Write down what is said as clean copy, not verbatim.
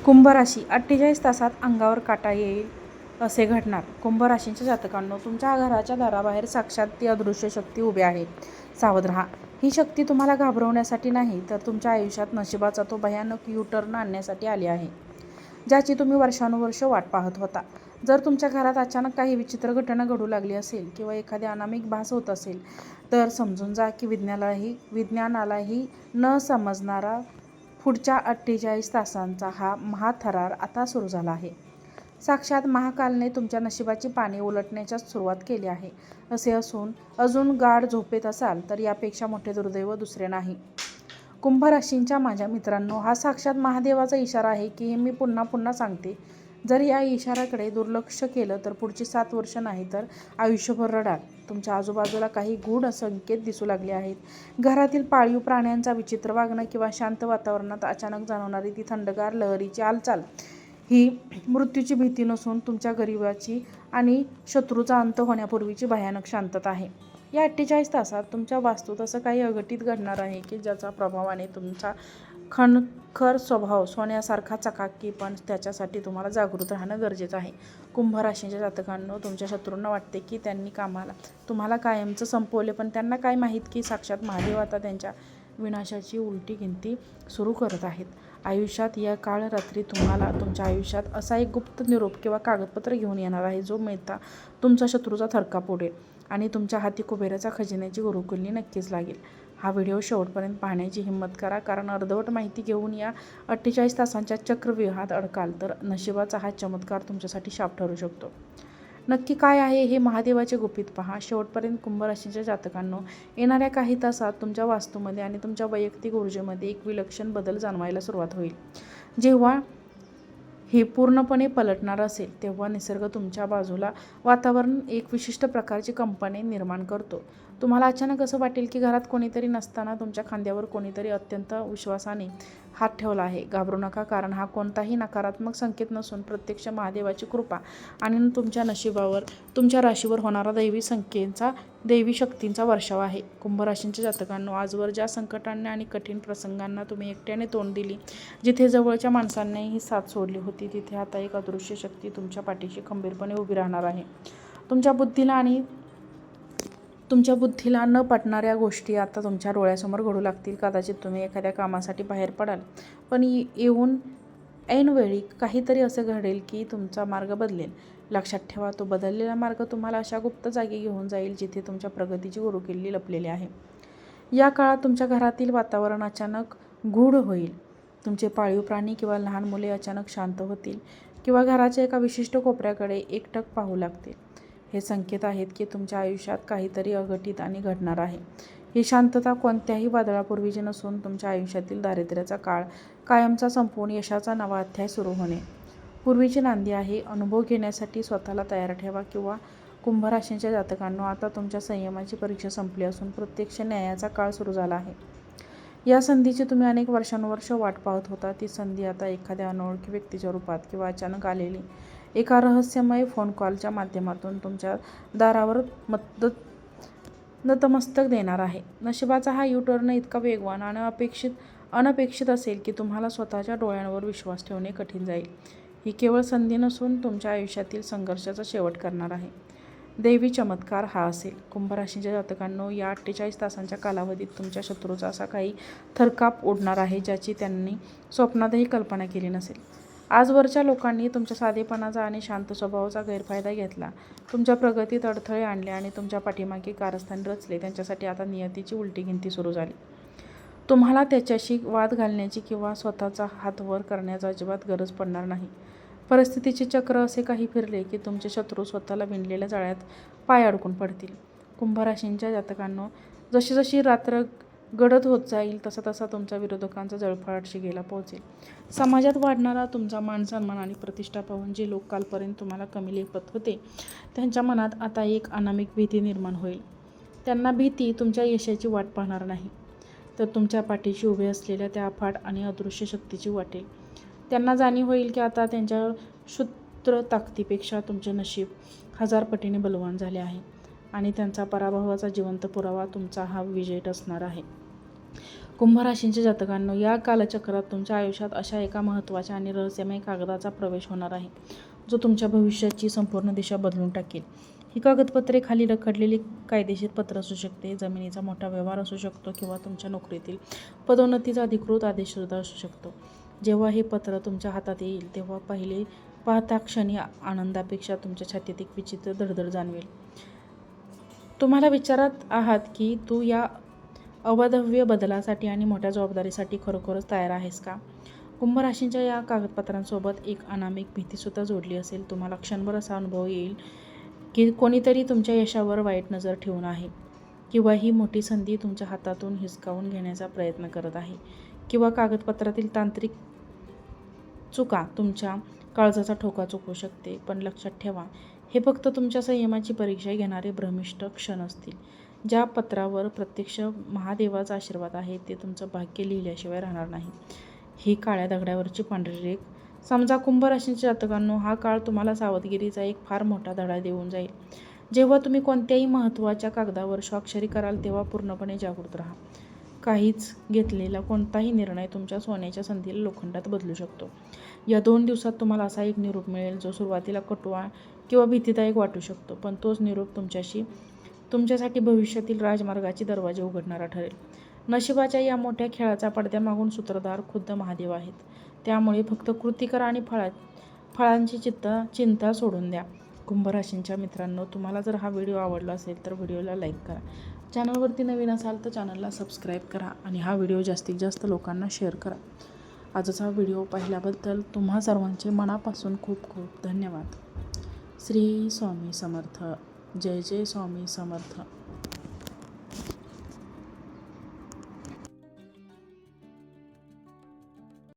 कुंभ राशी 48 तासात अंगावर काटा येईल असे घडणार. कुंभ राशींच्या जातकांनो, तुमच्या घराच्या दाराबाहेर साक्षात ती अदृश्य शक्ती उभी आहे. सावध राहा. ही शक्ती तुम्हाला घाबरवण्यासाठी नाही, तर तुमच्या आयुष्यात नशिबाचा तो भयानक यू-टर्न आणण्यासाठी आली आहे, ज्याची तुम्ही वर्षानुवर्ष वाट पाहत होता. जर तुमच्या घरात अचानक काही विचित्र घटना घडू लागली असेल किंवा एखादी अनामिक भास होत असेल, तर समजून जा की विज्ञानालाही न समजणारा पुढच्या 48 तासांचा हा महाथरार आता सुरू झाला आहे. साक्षात महाकालने तुमच्या नशिबाची पाने उलटण्याच्या सुरुवात केली आहे. असे असून अजून गाढ झोपेत असाल तर यापेक्षा मोठे दुर्दैव दुसरे नाही. कुंभ राशींच्या माझ्या मित्रांनो, हा साक्षात महादेवाचा इशारा आहे की मी पुन्हा पुन्हा सांगते, जर या इशाऱ्याकडे दुर्लक्ष केलं तर पुढची 7 वर्ष नाही तर आयुष्यभर रडाल. तुमच्या आजूबाजूला काही गूढ संकेत दिसू लागले आहेत. घरातील पाळीव प्राण्यांचा विचित्र वागणं किंवा शांत वातावरणात अचानक जाणवणारी ती थंडगार लहरीची हालचाल ही मृत्यूची भीती नसून तुमच्या गरिबाची आणि शत्रूचा अंत होण्यापूर्वीची भयानक शांतता आहे. या 48 तासात तुमच्या वास्तूत असं काही अघटित घडणार आहे की ज्याचा प्रभावाने तुमचा खणखर स्वभाव सोन्यासारखा चकाकी, पण त्याच्यासाठी तुम्हाला जागृत राहणं गरजेचं आहे. कुंभ राशीच्या जातकांनो, तुमच्या शत्रूंना वाटते की त्यांनी तुम्हाला कायमचं संपवले, पण त्यांना काय माहीत की साक्षात महादेव आता त्यांच्या विनाशाची उलटी गिनती सुरू करत आहेत. आयुष्यात या काळ रात्री तुम्हाला तुमच्या आयुष्यात असा एक गुप्त निरोप किंवा कागदपत्र घेऊन येणार आहे, जो मिळता तुमचा शत्रूचा थरकाप उडेल आणि तुमच्या हाती कुबेराच्या खजिन्याची गुरुकिल्ली नक्कीच लागेल. हा व्हिडिओ शेवटपर्यंत पाहण्याची हिंमत करा, कारण अर्धवट माहिती घेऊन या 48 तासांच्या चक्रव्यूहात अडकाल तर नशिबाचा हा चमत्कार तुमच्यासाठी शाप ठरू शकतो. नक्की काय आहे हे महादेवाचे गुपित पहा. शेवटपर्यंत कुंभ राशीच्या जातकांनो, येणाऱ्या काही तासात तुमच्या वास्तूमध्ये आणि तुमच्या वैयक्तिक ऊर्जेमध्ये एक विलक्षण बदल जाणवायला सुरुवात होईल. जेव्हा हे पूर्णपणे पलटणार असेल, तेव्हा निसर्ग तुमच्या बाजूला वातावरण एक विशिष्ट प्रकारची कंपने निर्माण करतो. तुम्हाला अचानक असं वाटेल की घरात कोणीतरी नसताना तुमच्या खांद्यावर कोणीतरी अत्यंत विश्वासाने हात ठेवला आहे. घाबरू नका, कारण हा कोणताही नकारात्मक संकेत नसून प्रत्यक्ष महादेवाची कृपा आणि तुमच्या नशिबावर, तुमच्या राशीवर होणारा दैवी शक्तींचा वर्षाव आहे. कुंभ राशींच्या जातकांनो, आजवर ज्या संकटांना आणि कठीण प्रसंगांना तुम्ही एकट्याने तोंड दिली, जिथे जवळच्या माणसांनीही साथ सोडली होती, तिथे आता एक अदृश्य शक्ती तुमच्या पाठीशी खंबीरपणे उभी राहणार आहे. तुमच्या बुद्धीला न पटणाऱ्या गोष्टी आता तुमच्या डोळ्यासमोर घडू लागतील. कदाचित तुम्ही एखाद्या कामासाठी बाहेर पडाल, पण ऐनवेळी काहीतरी असं घडेल की तुमचा मार्ग बदलेल. लक्षात ठेवा, तो बदललेला मार्ग तुम्हाला अशा गुप्त जागी घेऊन जाईल जिथे तुमच्या प्रगतीची गुरुकिल्ली लपलेली आहे. या काळात तुमच्या घरातील वातावरण अचानक गूढ होईल. तुमचे पाळीव प्राणी किंवा लहान मुले अचानक शांत होतील किंवा घराच्या एका विशिष्ट कोपऱ्याकडे एकटक पाहू लागतील. हे संकेत आहेत की तुमच्या आयुष्यात काहीतरी अघटित आणि घडणार आहे. ही शांतता कोणत्याही वादळापूर्वीची नसून तुमच्या आयुष्यातील दारिद्र्याचा काळ कायमचा संपवून यशाचा नवा अध्याय सुरू होणे पूर्वीची नांदी आहे. अनुभव घेण्यासाठी स्वतःला तयार ठेवा. कुंभ राशींच्या जातकांनो, आता तुमच्या संयमाची परीक्षा संपली असून प्रत्यक्ष न्यायाचा काळ सुरू झाला आहे. या संधीची तुम्ही अनेक वर्षानुवर्ष वाट पाहत होता. ती संधी आता एखाद्या अनोळखी व्यक्तीच्या रूपात किंवा अचानक आलेली एका रहस्यमय फोन कॉलच्या माध्यमातून तुमच्या दारावर नतमस्तक देणार आहे. नशिबाचा हा यू-टर्न इतका वेगवान आणि अनपेक्षित असेल की तुम्हाला स्वतःच्या डोळ्यांवर विश्वास ठेवणे कठीण जाईल. ही केवळ संधी नसून तुमच्या आयुष्यातील संघर्षाचा शेवट करणार आहे. दैवी चमत्कार हा असेल. कुंभ राशीच्या जातकांनो, या 48 तासांच्या कालावधीत तुमच्या शत्रूचा असा काही थरकाप उडणार आहे ज्याची त्यांनी स्वप्नातही कल्पना केली नसेल. आजवरच्या लोकांनी तुमच्या साधेपणाचा आणि शांत स्वभावाचा गैरफायदा घेतला, तुमच्या प्रगतीत अडथळे आणले आणि तुमच्या पाठीमागे कारस्थान रचले. त्यांच्यासाठी आता नियतीची उलटी गिनती सुरू झाली. तुम्हाला त्याच्याशी वाद घालण्याची किंवा स्वतःचा हात वर करण्याची अजिबात गरज पडणार नाही. परिस्थितीचे चक्र असे काही फिरले की तुमचे शत्रू स्वतःला विणलेल्या जाळ्यात पाय अडकून पडतील. कुंभ राशींच्या जातकांनो, जशी रात्र गडद होत जाईल तसा तसा तुमच्या विरोधकांचा जळफळाट शिगेला पोहोचेल. समाजात वाढणारा तुमचा मानसन्मान आणि प्रतिष्ठा पाहून जे लोक कालपर्यंत तुम्हाला कमी लेखत होते, त्यांच्या मनात आता एक अनामिक भीती निर्माण होईल. त्यांना भीती तुमच्या यशाची वाट पाहणार नाही, तर तुमच्या पाठीशी उभे असलेल्या त्या अफाट आणि अदृश्य शक्तीची वाटेल. त्यांना जाणीव होईल की आता त्यांच्या क्षुद्र ताकदीपेक्षा तुमचे नशीब 1000 पटीने बलवान झाले आहे आणि त्यांचा पराभवाचा जिवंत पुरावा तुमचा हा विजय असणार आहे. कुंभ राशींच्या जातकांनो, या कालचक्रात तुमच्या आयुष्यात अशा एका महत्त्वाच्या आणि रहस्यमय कागदाचा प्रवेश होणार आहे, जो तुमच्या भविष्याची संपूर्ण दिशा बदलून टाकेल. ही कागदपत्रे खाली रखडलेली कायदेशीर पत्र असू शकते, जमिनीचा मोठा व्यवहार असू शकतो किंवा तुमच्या नोकरीतील पदोन्नतीचा अधिकृत आदेशसुद्धा असू शकतो. जेव्हा हे पत्र तुमच्या हातात येईल तेव्हा पाहता क्षणी आनंदापेक्षा तुमच्या छातीत एक विचित्र धडधड जाणवेल. तुम्हाला विचारत आहात की तू या अवाढव्य बदलासाठी आणि मोठ्या जबाबदारीसाठी खरोखरच तयार आहेस का? कुंभ राशींच्या या कागदपत्रांसोबत एक अनामिक भीतीसुद्धा जोडली असेल. तुम्हाला क्षणभर असा अनुभव येईल की कोणीतरी तुमच्या यशावर वाईट नजर ठेवून आहे, किंवा ही मोठी संधी तुमच्या हातातून हिसकावून घेण्याचा प्रयत्न करत आहे, किंवा कागदपत्रातील तांत्रिक चुका तुमच्या काळजाचा ठोका चुकवू शकते. पण लक्षात ठेवा, हे फक्त तुमच्या संयमाची परीक्षा घेणारे भ्रमिष्ट क्षण असतील. ज्या पत्रावर प्रत्यक्ष महादेवाचा आशीर्वाद आहे ते तुमचं भाग्य लिहिल्याशिवाय राहणार नाही. ही काळ्या दगडावरची पांढरी रेख. समजा कुंभ राशींच्या जातकांनो, हा काळ तुम्हाला सावधगिरीचा एक फार मोठा धडा देऊन जाईल. जेव्हा तुम्ही कोणत्याही महत्त्वाच्या कागदावर स्वाक्षरी कराल तेव्हा पूर्णपणे जागृत राहा. काहीच घेतलेला कोणताही निर्णय तुमच्या सोन्याच्या संधीला लोखंडात बदलू शकतो. या 2 दिवसात तुम्हाला असा एक निरोप मिळेल जो सुरुवातीला कटुआ किंवा भीतीदायक वाटू शकतो, पण तोच निरोप तुमच्यासाठी भविष्यातील राजमार्गाचे दरवाजे उघडणारा ठरेल. नशिबाच्या या मोठ्या खेळाचा पडद्यामागून सूत्रधार खुद्द महादेव आहेत. त्यामुळे फक्त कृती करा आणि फळांची चिंता सोडून द्या. कुंभ राशींच्या मित्रांनो, तुम्हाला जर हा व्हिडिओ आवडला असेल तर व्हिडिओला लाईक करा. चॅनलवरती नवीन असाल तर चॅनलला सबस्क्राईब करा आणि हा व्हिडिओ जास्तीत जास्त लोकांना शेअर करा. आजचा व्हिडिओ पाहिल्याबद्दल तुम्हा सर्वांचे मनापासून खूप खूप धन्यवाद. श्री स्वामी समर्थ. जय जय स्वामी समर्थ.